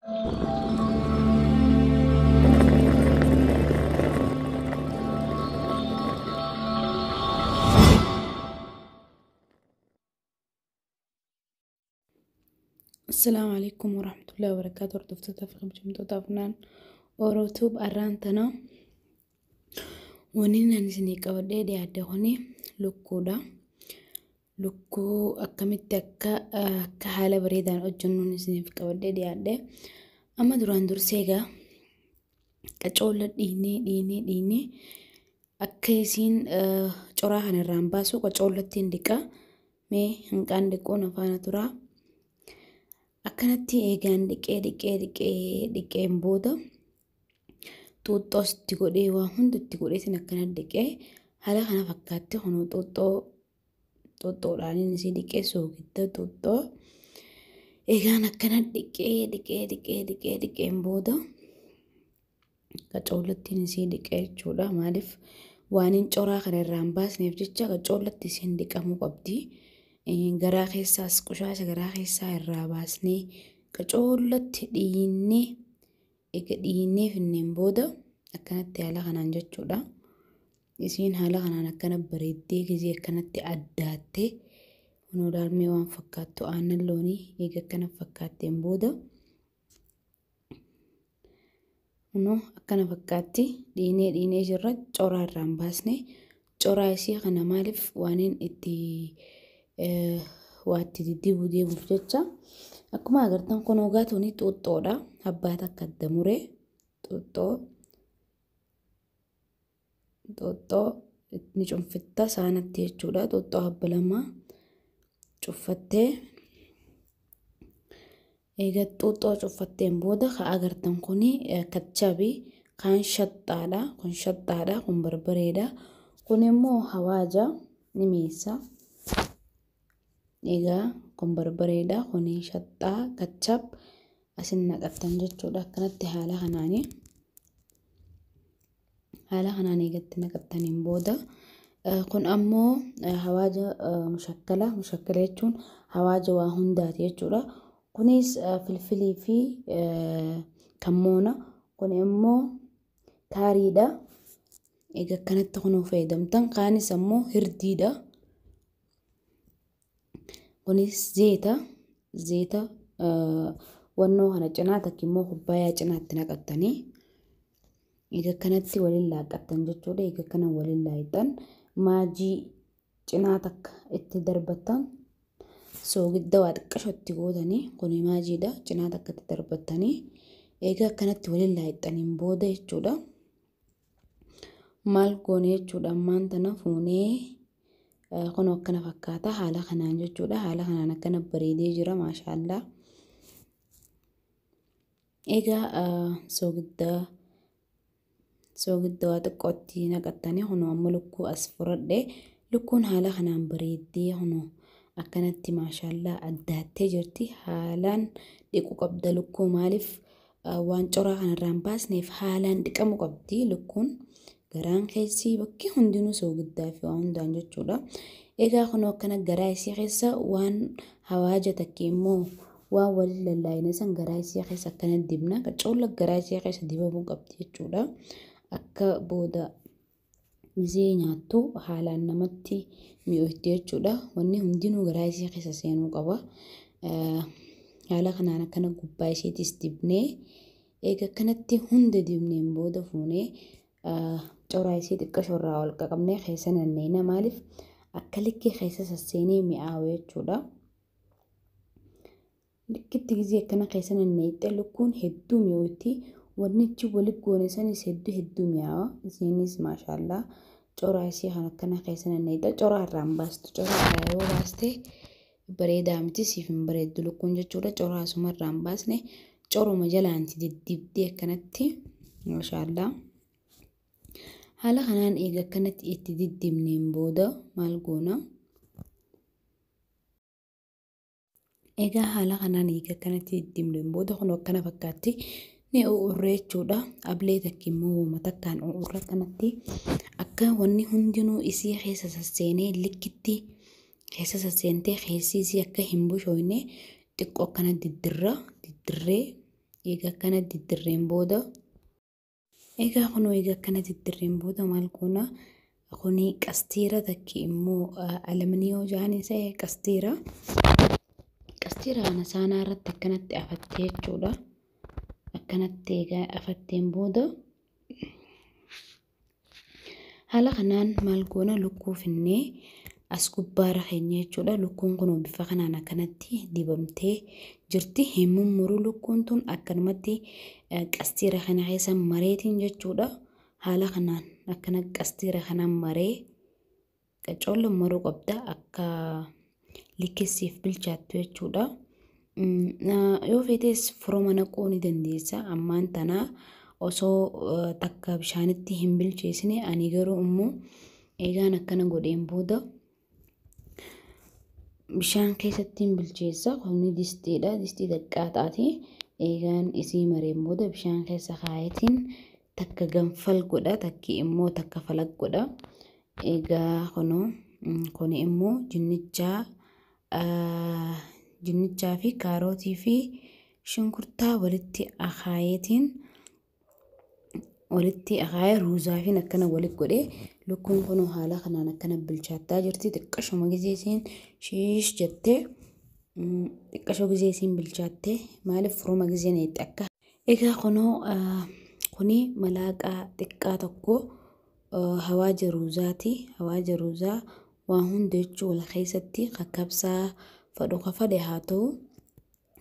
السلام عليكم ورحمة الله وبركاته. ردفتو تفقم جمتو تفنان وروتوب أرانتنا ونينا نسنيك وديدي عدهوني لكودا لكو أكمتك كحالة بريدان أجنو نسنيك وديدي عده أما duraan durseega qacoollee dhiinee akka isiin coraa kana irraan baasu qacoollettiin dhiqa mee hanqaan dhiquun afaana turaa akkanatti eegaan dhiqeen booda xuuxxoo itti godhee waa hunda itti godheetiin akkana dhiqee haala kana fakkaatti hunoo xuuxxoodhaan inni si dhiqee soogidda xuuxxoo eegaan akkana dhiqeen booda qacoollettiin isii dhiqee jechuudha. Maaliif waan hin coraa kana irraan baasneef jecha qacoolletti isiin dhiqamuu qabdi. Garaa keessaas qushaasha garaa keessaa irraa baasnee qacoolletti dhiinnee finneen booda akkanatti haala kanaan jechuudha. Isiin haala kanaan akkana bareeddee gisee akkanatti addaattee hunoo daalmee waan fakkaattu aannan loonii eega akkana fakkaatteen booda hunoo akkana fakkaatti dhiinee jirra coraa irraan baasnee coraa isii kana maaliif waaniin itti waatti diddiibuu deemuuf jecha akkuma agartan kun ogaatuni xuuxxoodha. Abbaa takka adda muree xuuxxoo ni cunfitta saanatti jechuudha. Xuuxxoo abba lama cuffattee eega xuuxxoo cuffatteen booda ka agartan kuni kachabii kaan shaxxaadha. Kun shaxxaadha, kun barbareedha. Kun immoo hawaaja ni mi'eessa. Egaa kun barbareedha, kun shaxxaa kachab asin naqattan jechuudha. Akkanatti haala kanaan eegatti naqattaniin booda kun ammoo hawaaja mushakkala jechuun hawaaja waa hundaati jechuudha. Kunis filfilii fi kammoona. Kun immoo kaariidha. Egaa akkanatti kunuu fayyadamtan. Kaanis ammoo hirdiidha. Kunis zeeta wannoo kana cinaa takka immoo kubbaayyaa cinaatti naqattanii egaa akkanatti waliin laaqattan jechuudha. Egaa akkana waliin laaqxan maajii cinaa takka itti darbattan soogidda waa xiqqashootti gootanii kun maajiidha. Cinaa takka itti darbattanii egaa akkanatti waliin laaqxaniin booda jechuudha. Maal goone jechuudha ammaan tana fuunee kun akkana fakkaata haala kanaan jechuudha. Haala kanaan akkana bareedee jira maashaallah. Egaa soogidda waa xiqqootti naqattanii hunoo amma lukkuu as fudhadhee lukkuun haala kanaan bareeddee hunoo akkanatti maashaallah addaattee jirti. Haalaan dhiquu qabda lukkuu maaliif waan coraa kanarraan baasneef haalaan dhiqamuu qabdi lukkuun. Garaan keessi bakki hundinuu soogiddaa fi waan hundaan jechuudha. Egaa kunoo akkana garaa isii keessa waan hawaaja takka immoo waan waliin lallaa'ina san garaa isii keessa akkana dibna. Qacoollee garaa isii keessa dibamuu qabdi jechuudha. Akka booda misee nyaattu haalaan namatti mi'ooyti jechuudha. Wanni hundinuu garaa isii keessa seenuu qaba. Haala kanaan akkana gubbaa isheetis dibnee eega akkanatti hunda dibneen booda fuunee coraa isii xiqqashoo irraa ol qaqabnee keessa nanneena. Maaliif akka likkii keessa sasseenee mi'aawu jechuudha. Likkitti gisee akkana keessa nanneettee lukkuun hedduu mi'ooyti. Wannichi walitti goone sanis hedduu mi'aawa. Isiinis maashaallah coraa isii kan akkana keessa nanneettee coraa irraan baastu. Coraa irraa yoo baaste bareedaa miti siif hin bareeddu lukkuun jechuudha. Coraa asuma irraan baasne coruma jalaanti diddibdee akkanatti maashaallah. Haala kanaan eega akkanatti itti diddibneen booda maal goona? Egaa haala kanaan eega akkanatti diddibneen booda kun akkana fakkaatti ni u'urree jechuudha. Ablee takka immoo matakkaan u'urra kanatti akka wanni hundinuu isii keessa sasseenee likkitti keessa sasseentee keessi isii akka hin bushoofne xiqqoo akkana diddirree egaa kana diddirreen booda egaa kunoo egaa kana diddirreen booda maal goona kuni qastiira takki immoo alaminiyoo jaanisa qastiira kana saanaa irratti akkanatti afattee jechuudha. Akkanatti egaa afatteen booda haala kanaan maal goona lukkuu finnee as gubbaarra keenya jechuudha. Lukkuun kun bifa kanaan akkanatti dibamtee jirti. Hin mummuru lukkuun tun akkanumatti qastiira kana keessa mareetiin jechuudha. Haala kanaan akkana qastiira kanaan maree qacoollee maruu qabda akka likkisiif bilchaattu jechuudha. Yoo feetes firoma naquu ni dandeessa. Ammaan tana osoo takka bishaanitti hin bilcheessine ani garuu immoo eegaan akkana godheen booda bishaan keessatti hin bilcheessa. Kuni distiidha. Distii xiqqaataati. Eegaan isii mareen booda bishaan keessa kaayetiin takka ganfal godha. Takki immoo takka falak godha. Egaa kuni immoo jinnichaa fi kaarootii fi shunkurtaa walitti akaayee ruuzaa fi akkana walitti godhee lukkuun kun haala kanaan akkana bilchaattaa jirti. Xiqqashuma gizeesiin shiish jettee xiqqashoo gizeesiin bilchaattee maaliif firuma gizeen eetti akka egaa kuni malaaqaa xiqqaa tokko hawaaja ruuzaati. Hawaaja ruuzaa waan hunda jechuu wal keessatti qaqqabsaa fadhu qafade haa ta'u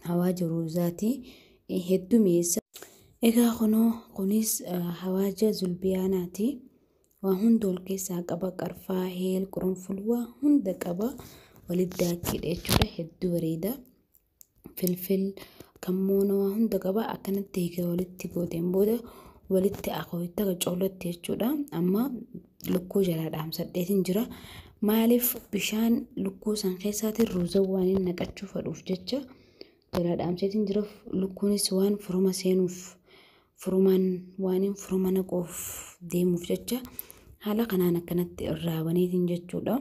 hawaaja ruuzaati hedduu mi'eessa. Egaa kunis hawaaja zulbiyaanaati. Waan hunda wal keessaa qaba. Qarfaa, heel, qurunful waan hunda qaba. Walitti daakkiidha jechuudha. Hedduu bareeda. Filfil kammoona waan hunda qaba. Akkanatti egaa walitti gooteen booda walitti akooyitta qacoolatti jechuudha. Amma lukkuu jalaa dhaamsadheetiin jira. Maaliif bishaan lukkuu san keessaatiin ruuza waan hin naqachuu fadhuuf jecha jalaa dhaamseetiin jira. Lukkuunis waan firuma seenuuf firuma naquuf deemuuf jecha haala kanaan akkanatti irraa baneetiin jechuudha.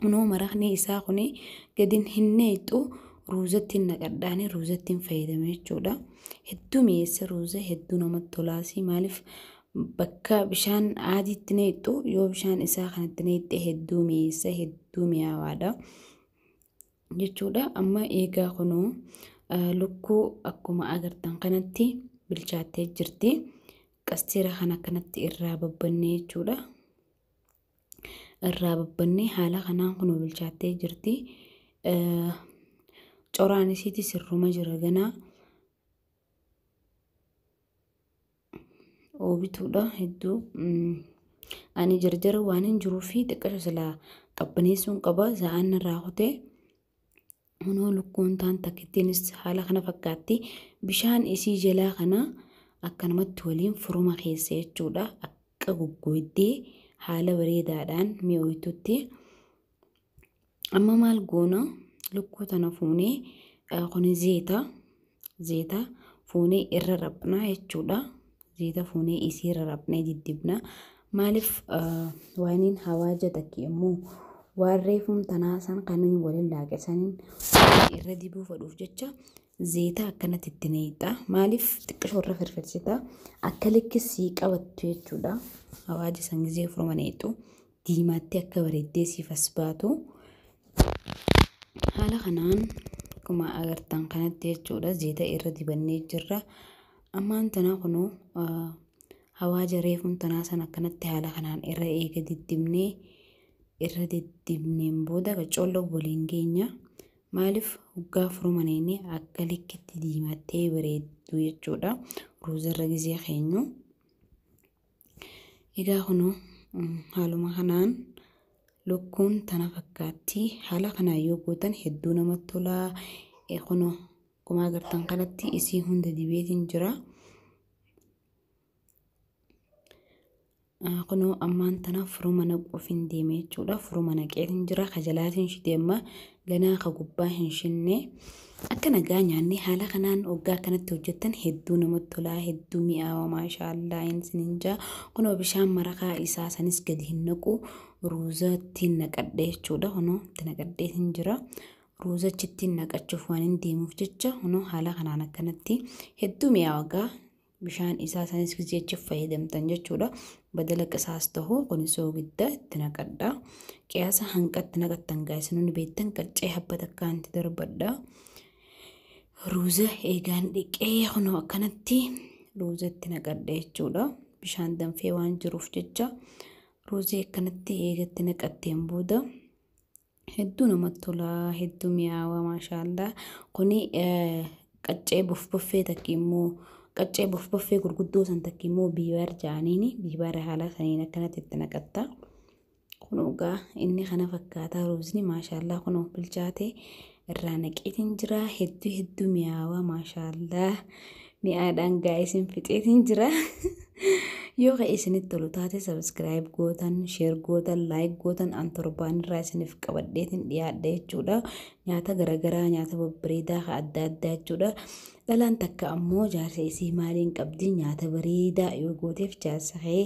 Kunoo maraqni isaa kuni gadi hin neexu ruuzatti naqadhaanii ruuzatti fayyadame jechuudha. Hedduu mi'eessa ruuza hedduu namatti tolaasi. Maaliif bakka bishaan aadiitti neexu yoo bishaan isaa kanatti neexxe hedduu mi'eessa hedduu mi'aawaadha jechuudha. Amma eegaa kunoo lukkuu akkuma agartan kanatti bilchaattee jirti. Qastiira kana akkanatti irraa babbannee jechuudha. Irraa babbannee haala kanaan kunoo bilchaattee jirti. Coraan isiitti sirruma jira ganaa oobituudha hedduu. Ani jarjara waan hin jiruu fi xiqqasho silaa qabbaneessuun qaba. Za'aan irraa kutee kunoo lukkuun taan takkittiinis haala kana fakkaatti. Bishaan isii jalaa kana akkanumatti waliin firuma keessa jechuudha. Akka goggooddee haala bareedaadhaan mi'ooytutti. Amma maal goona lukkuu tana fuunee kuni zeeta fuunee irra rabnaa jechuudha. Zeeta fuunee isii irra rabnee diddibna. Maaliif waaniin hawaaja takki immoo waan reefuun tanaa san kan waliin laaqesaniin irra dibuu fadhuuf jecha zeeta akkanatti itti neexa. Maaliif xiqqashoo irra firfirsita akka likkisii qabattu jechuudha. Hawaaja san gizee firuma neexu diimaatti akka bareeddee siif as baatu. Haala kanaan akkuma agartan kanatti jechuudha zeeta irra dibannee jirra. Ammaan tanaa kunoo hawaaja reefuun tanaa san akkanatti haala kanaan irra eega diddibneen booda qacoolloo waliin geenya. Maaliif hoggaa firuma neenne akka likkitti diimattee bareeddu jechuudha. Ruuzarra gizee keenyu. Egaa kunoo haaluma kanaan lukkuun tana fakkaatti. Haala kanaan yoo gootan hedduu namatti tolaa. Kunoo akkuma agartan kanatti isii hunda dibeetiin jira. Kunoo ammaan tana firuma naquuf hin deeme jechuudha. Firuma naqeetiin jira. Kajalaatiin shitee amma ganaa ka gubbaa hin shinne. Akka nagaa nyaanne haala kanaan hoggaa akkanatti hojjettan hedduu namatti tolaa. Hedduu mi'aawa maashaallah isiniin jaa. Kunoo bishaan maraqaa isaa sanis gadi hin naqu. Ruuzatti naqadhee jechuudha. Kunoo itti naqadheetiin jira. ruuza chittiin naqachuuf waan hin deemuuf jecha kunoo haala kanaan akkanatti hedduu mi'aawagaa bishaan isaa sanis jechuuf fayyadamtan jechuudha. Badala qisaas ta'uu kun soogidda itti naqadha. Qiyaasa hanqatti naqattan gaa'isnuun beektan qaccee habbata akkaanti darbadha. Ruuza eegaan dhiqee kunoo akkanatti ruuza itti naqadha jechuudha. Bishaan danfee waan jiruuf jecha ruuza akkanatti eegatti naqatteen booda hedduu namatti tola, hedduu mi'aawaa maashaallah. Kuni qaccee bofboffee takkiimmoo qaccee bofboffee gurguddoo san takkiimmoo biibaar jaaniini biibaar haala saniin akkanatti itti naqatta. Kunuugaa inni kana fakkaata ruuzni maashaallah kunoo bilchaate irraa naqeetiin jira hedduu mi'aawaa maashaallah. Mi'aadhaan gaa'isiin fixeetiin jira. Yoo ka'e isinitti tolu taate subscribe gootan, share gootan, like gootan an torbaan irraa isiniif qabadheetiin dhiyaadha jechuudha. Nyaata garagaraa nyaata babbareedaa adda addaa jechuudha. Dhalaan takka ammoo jaarsa isii maaliin qabdi nyaata bareedaa yoo gooteef jaarsa kee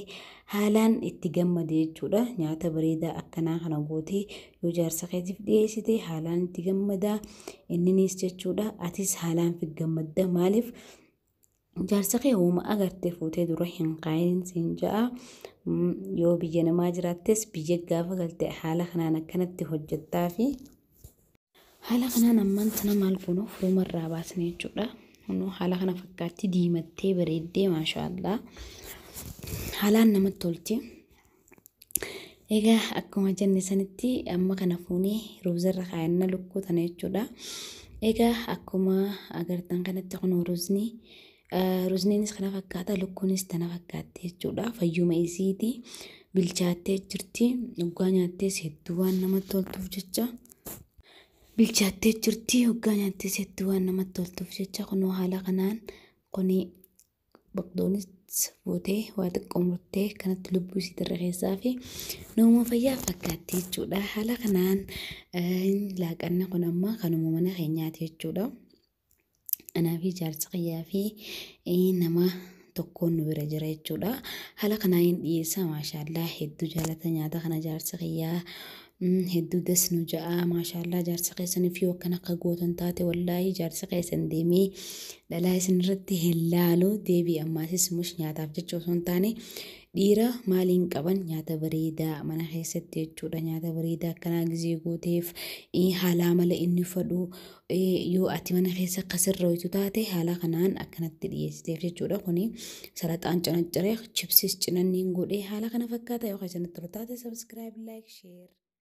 haalaan itti gammade jechuudha. Nyaata bareedaa akkanaa kana gootee yoo jaarsa keetiif dhiyeessite haalaan itti gammada inninis jechuudha. Atis haalaan fi gammadda maaliif jaarsa kee uuma agartee fuutee dura hin qaayin siin ja'a. Yoo biyya namaa jiraattes biyya gaafa galte haala kanaan akkanatti hojjettaa fi haala kanaan ammaan tana maal kunuuf furumarraa baasne jechuudha. Haala kana fakkaatti diimattee bareeddee maashaallah haalaan namatti tolti. Egaa akkuma jenne sanitti amma kana fuunee ruuzarra kaayannaa lukkuu tana jechuudha. Egaa akkuma agartan kanatti kun ruuzniinis kana fakkaata lukkuunis tana fakkaatti jechuudha. Fayyuma isiiti bilchaattee jirti dhugaa nyaattees hedduu waan namatti toltuuf jecha. Bilchaattee jirti hoggaa nyaattees hedduu waan namatti toltuuf jecha kunoo haala kanaan kuni baqdoonis fuutee waa xiqqoo murtee kanatti lubbuu isii irra keessaa fi nama fayyaa fakkaatti jechuudha. Haala kanaan laaqanna kun amma kanuma mana keenyaati jechuudha. Anaa fi jaarsa kiyyaa fi nama tokkoon nu bira jira jechuudha. Haala kanaan dhiyeessa maashaallah hedduu jaalata nyaata kana jaarsa kiyyaa. Hedduu dasnu ja'a maashaallah jaarsa keessaniif yoo akkana akka gootan taate wallaahi jaarsa keessan deemee dhalaa isin irratti hin laalu deebii ammaasis mush nyaataaf jecha osoo hin taane dhiira maaliin qaban nyaata bareedaa mana keessatti jechuudha. Nyaata bareedaa akkanaa gizee gooteef haala mala inni fadhu yoo ati mana keessa akkasirra hoytu taate haala kanaan akkanatti dhiyeessiteef jechuudha. Kuni salaxaan cinacciree chipsis cinanniin godhee haala kana fakkaata yoo keessanitti tolu taate subscribe like share.